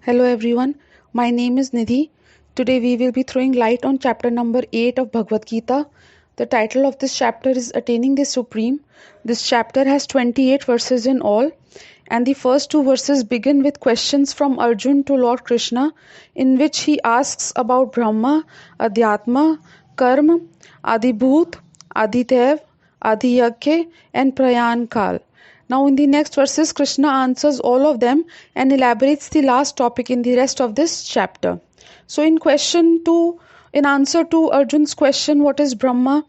Hello everyone, my name is Nidhi. Today we will be throwing light on chapter number 8 of Bhagavad Gita. The title of this chapter is Attaining the Supreme. This chapter has 28 verses in all, and the first two verses begin with questions from Arjun to Lord Krishna, in which he asks about Brahma, Adhyatma, Karma, Adibhut, Aditev, Adhiyagya, and Prayan Kal. Now, in the next verses, Krishna answers all of them and elaborates the last topic in the rest of this chapter. So, in answer to Arjun's question, what is Brahma?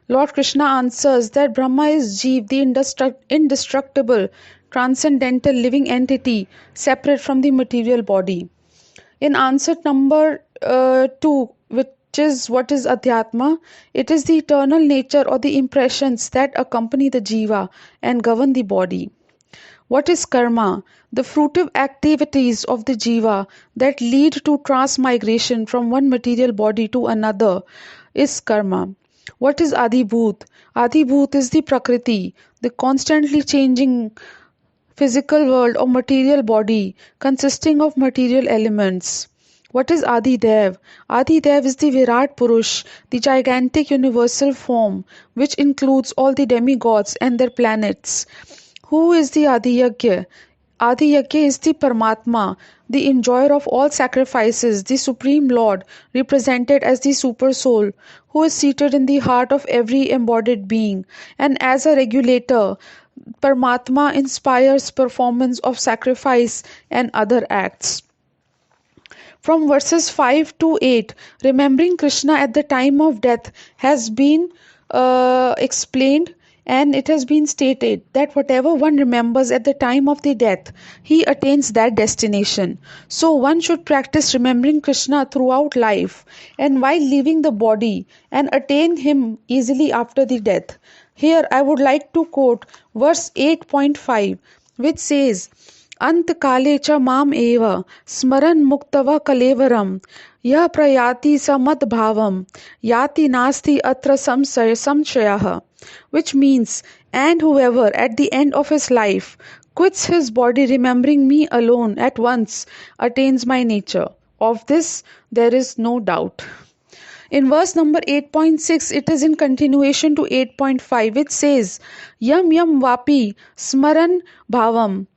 Lord Krishna answers that Brahma is Jeev, the indestructible, transcendental living entity separate from the material body. In answer number 2, which is what is Adhyatma, it is the eternal nature or the impressions that accompany the Jiva and govern the body. What is Karma? The fruitive activities of the Jiva that lead to transmigration from one material body to another is Karma. What is Adibhut? Adibhut is the Prakriti, the constantly changing physical world or material body consisting of material elements. What is Adi Dev? Adi Dev is the Virat Purush, the gigantic universal form, which includes all the demigods and their planets. Who is the Adi Yagya? Adi Yagya is the Paramatma, the enjoyer of all sacrifices, the Supreme Lord, represented as the Super Soul, who is seated in the heart of every embodied being, and as a regulator, Paramatma inspires performance of sacrifice and other acts. From verses 5 to 8, remembering Krishna at the time of death has been explained, and it has been stated that whatever one remembers at the time of the death, he attains that destination. So one should practice remembering Krishna throughout life and while leaving the body and attain him easily after the death. Here I would like to quote verse 8.5, which says, अंतकाले च माम एव स्मरन् मुक्तव कलेवरं यः प्रयाति स मद्भावं याति नास्ति अत्र संशयः, which means, and whoever at the end of his life quits his body remembering me alone at once attains my nature. Of this there is no doubt. In verse number 8.6, it is in continuation to 8.5, which says, Yam yam vapi smaran bhavam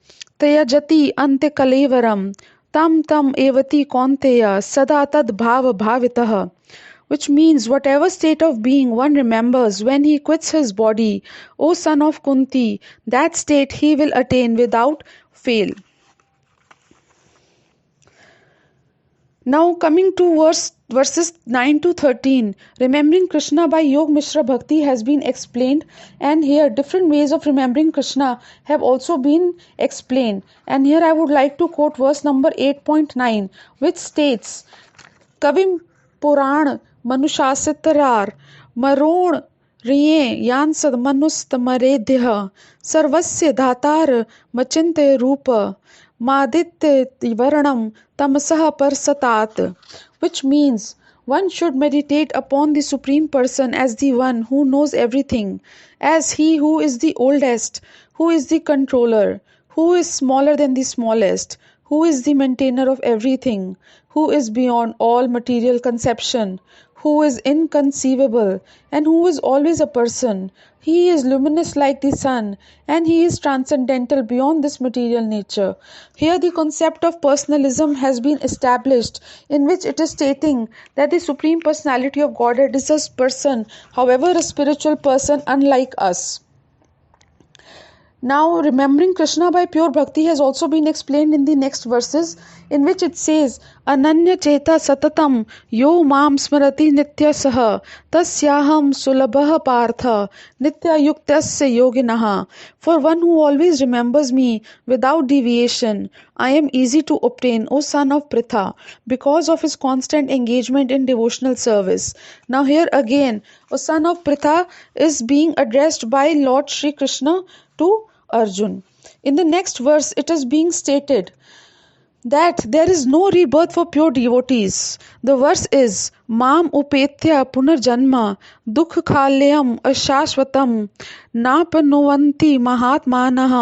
त्यजति अन्ते कलेवरम tam tam evati kaunteya sada tad bhava bhavitah, which means whatever state of being one remembers when he quits his body, O son of Kunti, that state he will attain without fail. Now coming to verses 9 to 13, remembering Krishna by Yog Mishra Bhakti has been explained, and here different ways of remembering Krishna have also been explained. And here I would like to quote verse number 8.9, which states, Kavim Puran Manushasitarar Maron Riye Yansad Manustamaredhya Sarvasya Dhatar Machinte Rupa Maditya Varanam Tamasah Parsatat, which means one should meditate upon the Supreme Person as the one who knows everything, as he who is the oldest, who is the controller, who is smaller than the smallest, who is the maintainer of everything, who is beyond all material conception, who is inconceivable, and who is always a person. He is luminous like the sun, and he is transcendental beyond this material nature. Here the concept of personalism has been established, in which it is stating that the Supreme Personality of Godhead is a person, however a spiritual person unlike us. Now, remembering Krishna by pure bhakti has also been explained in the next verses, in which it says, Ananya cheta satatam yo mam smarati nitya saha tasyaham sulabha partha nitya yuktasya yoginaha. For one who always remembers me without deviation, I am easy to obtain, O son of Pritha, because of his constant engagement in devotional service. Now here again, O son of Pritha is being addressed by Lord Shri Krishna to Arjun. In the next verse, it is being stated that there is no rebirth for pure devotees. The verse is, माम उपेत्य पुनर्जन्म दुःखकाल्यम् अशाश्वतं नापनुवन्ति महात्मानः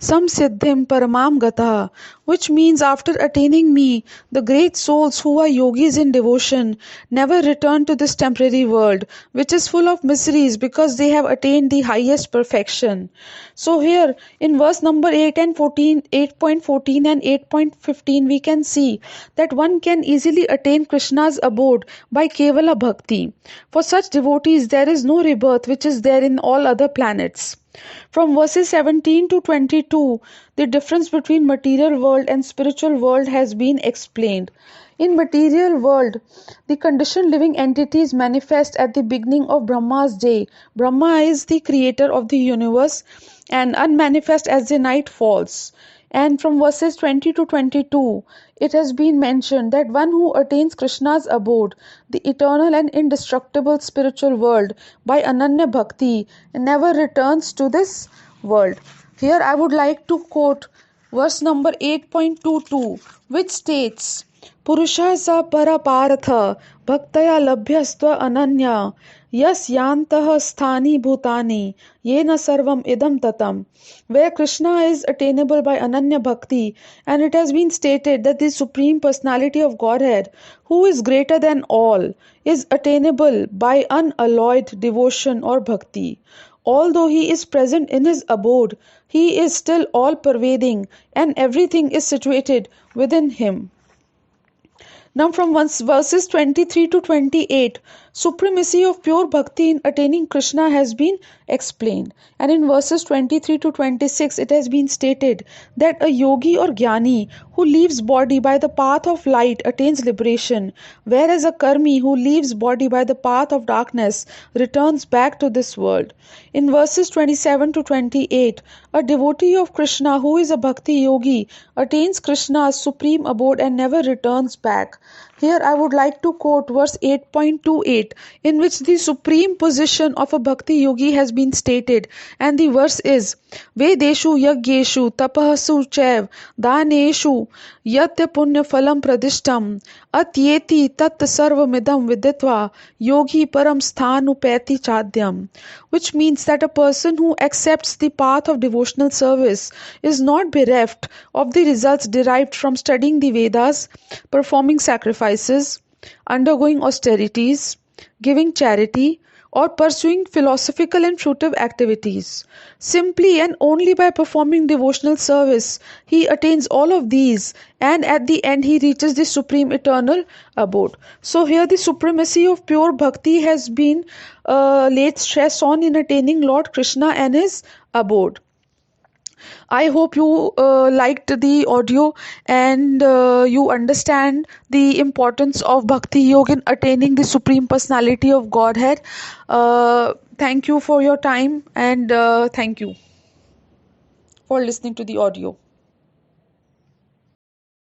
samsiddhim paramam gata, which means after attaining me, the great souls who are yogis in devotion never return to this temporary world, which is full of miseries because they have attained the highest perfection. So here in verse number 8 and 14, 8.14 and 8.15, we can see that one can easily attain Krishna's abode by Kevala Bhakti. For such devotees, there is no rebirth which is there in all other planets. From verses 17 to 22, the difference between material world and spiritual world has been explained. In material world, the conditioned living entities manifest at the beginning of Brahma's day. Brahma is the creator of the universe and unmanifest as the night falls. And from verses 20 to 22, it has been mentioned that one who attains Krishna's abode, the eternal and indestructible spiritual world, by Ananya Bhakti, never returns to this world. Here I would like to quote verse number 8.22, which states, Purusha sa parapartha bhaktaya labhyasva ananya yas yantah sthani bhutani yena sarvam idam tatam, where Krishna is attainable by Ananya Bhakti, and it has been stated that the Supreme Personality of Godhead, who is greater than all, is attainable by unalloyed devotion or bhakti. Although he is present in his abode, he is still all pervading, and everything is situated within him. Now from verses 23 to 28, supremacy of pure bhakti in attaining Krishna has been explained. And in verses 23 to 26, it has been stated that a yogi or jnani who leaves body by the path of light attains liberation, whereas a karmi who leaves body by the path of darkness returns back to this world. In verses 27 to 28, a devotee of Krishna who is a bhakti yogi attains Krishna's supreme abode and never returns back. Here I would like to quote verse 8.28, in which the supreme position of a bhakti yogi has been stated, and the verse is Vedeshu yagyeshu tapahasu chaiv daneshu yatya punya phalam pradishtam atyeti tat sarvamidam viditva yogi param sthanupeti chadyam, which means that a person who accepts the path of devotional service is not bereft of the results derived from studying the Vedas, performing sacrifices, undergoing austerities, giving charity, or pursuing philosophical and fruitive activities. Simply and only by performing devotional service, he attains all of these, and at the end he reaches the supreme eternal abode. So here the supremacy of pure bhakti has been laid stress on in attaining Lord Krishna and his abode. I hope you liked the audio and you understand the importance of Bhakti Yoga in attaining the Supreme Personality of Godhead. Thank you for your time and thank you for listening to the audio.